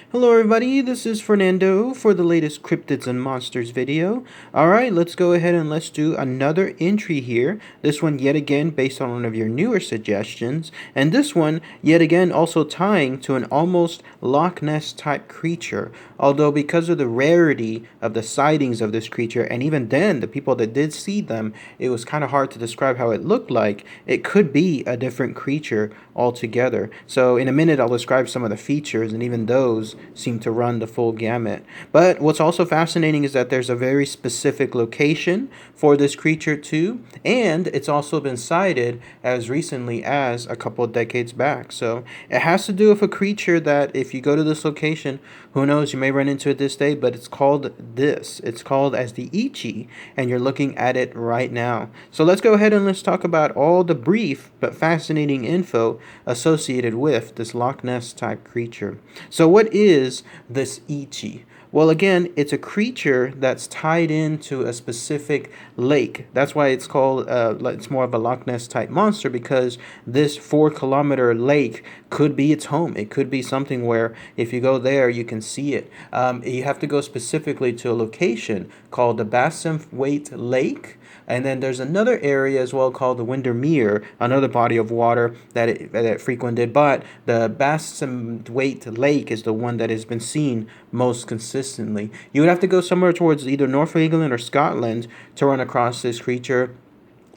Hello everybody, this is Fernando for the latest Cryptids and Monsters video. Alright, let's go ahead and let's do another entry here. This one yet again based on one of your newer suggestions. And this one yet again also tying to an almost Loch Ness type creature. Although because of the rarity of the sightings of this creature, and even then the people that did see them, it was kind of hard to describe how it looked like. It could be a different creature altogether. So in a minute I'll describe some of the features, and even those seem to run the full gamut. But what's also fascinating is that there's a very specific location for this creature too, and it's also been cited as recently as a couple of decades back. So it has to do with a creature that if you go to this location, who knows, you may run into it this day, but it's called this. It's called as the Eachy, and you're looking at it right now. So let's go ahead and let's talk about all the brief but fascinating info associated with this Loch Ness type creature. So what is this Eachy? Well, again, it's a creature that's tied into a specific lake. That's why it's called, it's more of a Loch Ness type monster, because this 4 kilometer lake could be its home. It could be something where if you go there, you can see it. You have to go specifically to a location called the Bassenwaite Lake. And then there's another area as well called the Windermere, another body of water that it frequented. But the Bassenwaite Lake is the one that has been seen most consistently. You would have to go somewhere towards either North England or Scotland to run across this creature.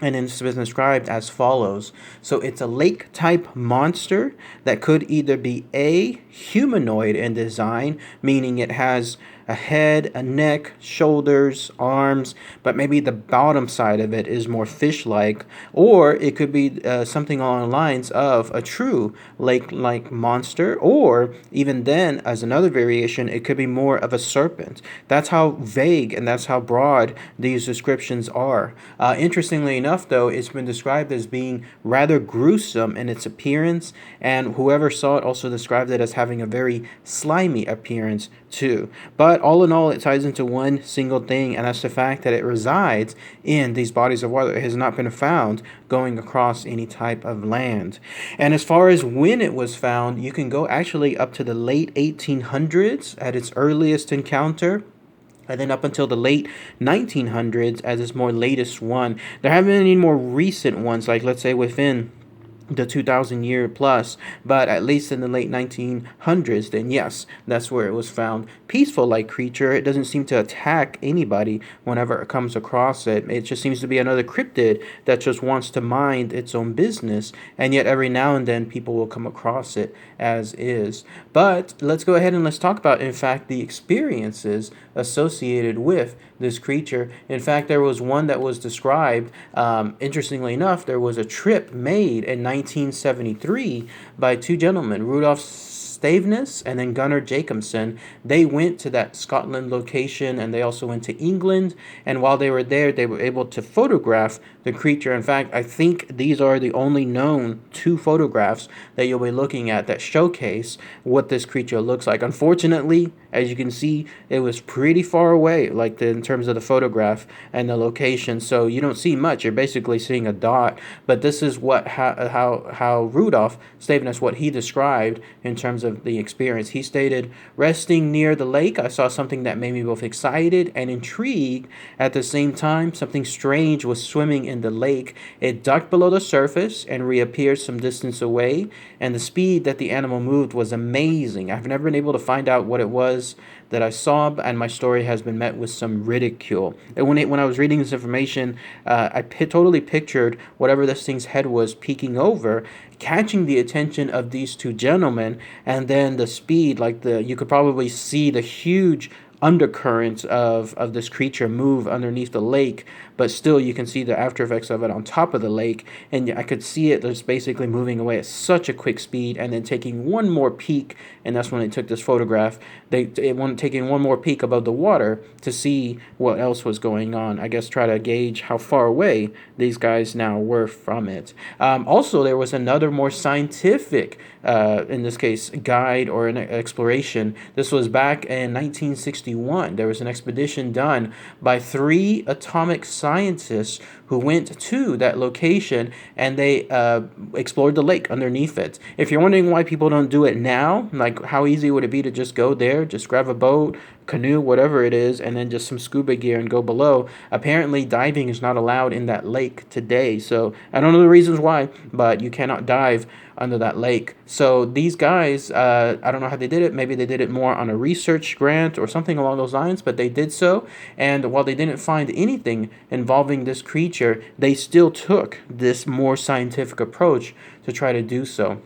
And it's been described as follows. So it's a lake-type monster that could either be a humanoid in design, meaning it has a head, a neck, shoulders, arms, but maybe the bottom side of it is more fish-like, or it could be something along the lines of a true lake-like monster, or even then, as another variation, it could be more of a serpent. That's how vague and that's how broad these descriptions are. Interestingly enough, though, it's been described as being rather gruesome in its appearance, and whoever saw it also described it as having a very slimy appearance too. But all in all, it ties into one single thing, and that's the fact that it resides in these bodies of water. It has not been found going across any type of land. And as far as when it was found, you can go actually up to the late 1800s at its earliest encounter, and then up until the late 1900s as its more latest one. There haven't been any more recent ones, like let's say within the 2000 year plus, but at least in the late 1900s, then yes, that's where it was found. Peaceful like creature. It doesn't seem to attack anybody whenever it comes across it. It just seems to be another cryptid that just wants to mind its own business, and yet every now and then people will come across it as is. But let's go ahead and let's talk about, in fact, the experiences associated with this creature. In fact, there was one that was described, interestingly enough, there was a trip made in 1973 by two gentlemen, Rudolph Staveness and then Gunnar Jacobson. They went to that Scotland location, and they also went to England, and while they were there, they were able to photograph the creature. In fact, I think these are the only known 2 photographs that you'll be looking at that showcase what this creature looks like. Unfortunately, as you can see, it was pretty far away, like in terms of the photograph and the location, so you don't see much. You're basically seeing a dot. But this is what how Rudolph Staveness, what he described in terms of the experience. He stated, "Resting near the lake, I saw something that made me both excited and intrigued at the same time. Something strange was swimming in the lake. It ducked below the surface and reappeared some distance away, and the speed that the animal moved was amazing. I've never been able to find out what it was that I saw, and my story has been met with some ridicule." And when I was reading this information, totally pictured whatever this thing's head was peeking over, catching the attention of these two gentlemen, and then the speed, like you could probably see the huge undercurrents of this creature move underneath the lake, but still you can see the after effects of it on top of the lake, and I could see it just basically moving away at such a quick speed, and then taking one more peek, and that's when they took this photograph. Taking one more peek above the water to see what else was going on. I guess try to gauge how far away these guys now were from it. Also, there was another more scientific, in this case, guide or an exploration. This was back in 1961. There was an expedition done by 3 atomic scientists who went to that location and they explored the lake underneath it. If you're wondering why people don't do it now, like how easy would it be to just go there, just grab a boat, canoe, whatever it is, and then just some scuba gear and go below. Apparently diving is not allowed in that lake today, so I don't know the reasons why, but you cannot dive under that lake. So these guys, I don't know how they did it. Maybe they did it more on a research grant or something along those lines, but they did so. And while they didn't find anything involving this creature, they still took this more scientific approach to try to do so.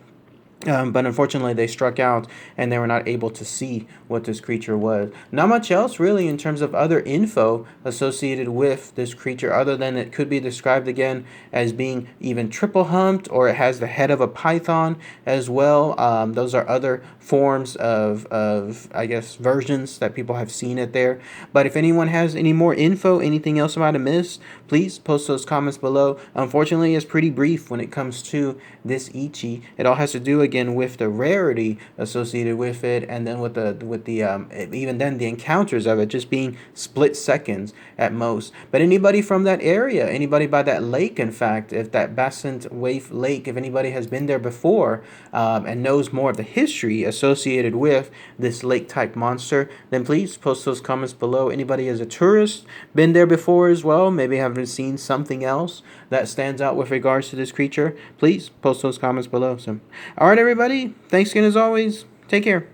But unfortunately, they struck out and they were not able to see what this creature was. Not much else, really, in terms of other info associated with this creature, other than it could be described again as being even triple humped, or it has the head of a python as well. Those are other forms of, I guess, versions that people have seen it there. But if anyone has any more info, anything else I might have missed, please post those comments below. Unfortunately, it's pretty brief when it comes to this Eachy. It all has to do again with the rarity associated with it, and then with the even then the encounters of it just being split seconds at most. But anybody from that area, anybody by that lake, in fact, if that Basant Wave Lake, if anybody has been there before and knows more of the history associated with this lake type monster, then please post those comments below. Anybody as a tourist been there before as well, maybe haven't seen something else that stands out with regards to this creature, please post those comments below. So all right, everybody, thanks again as always. Take care.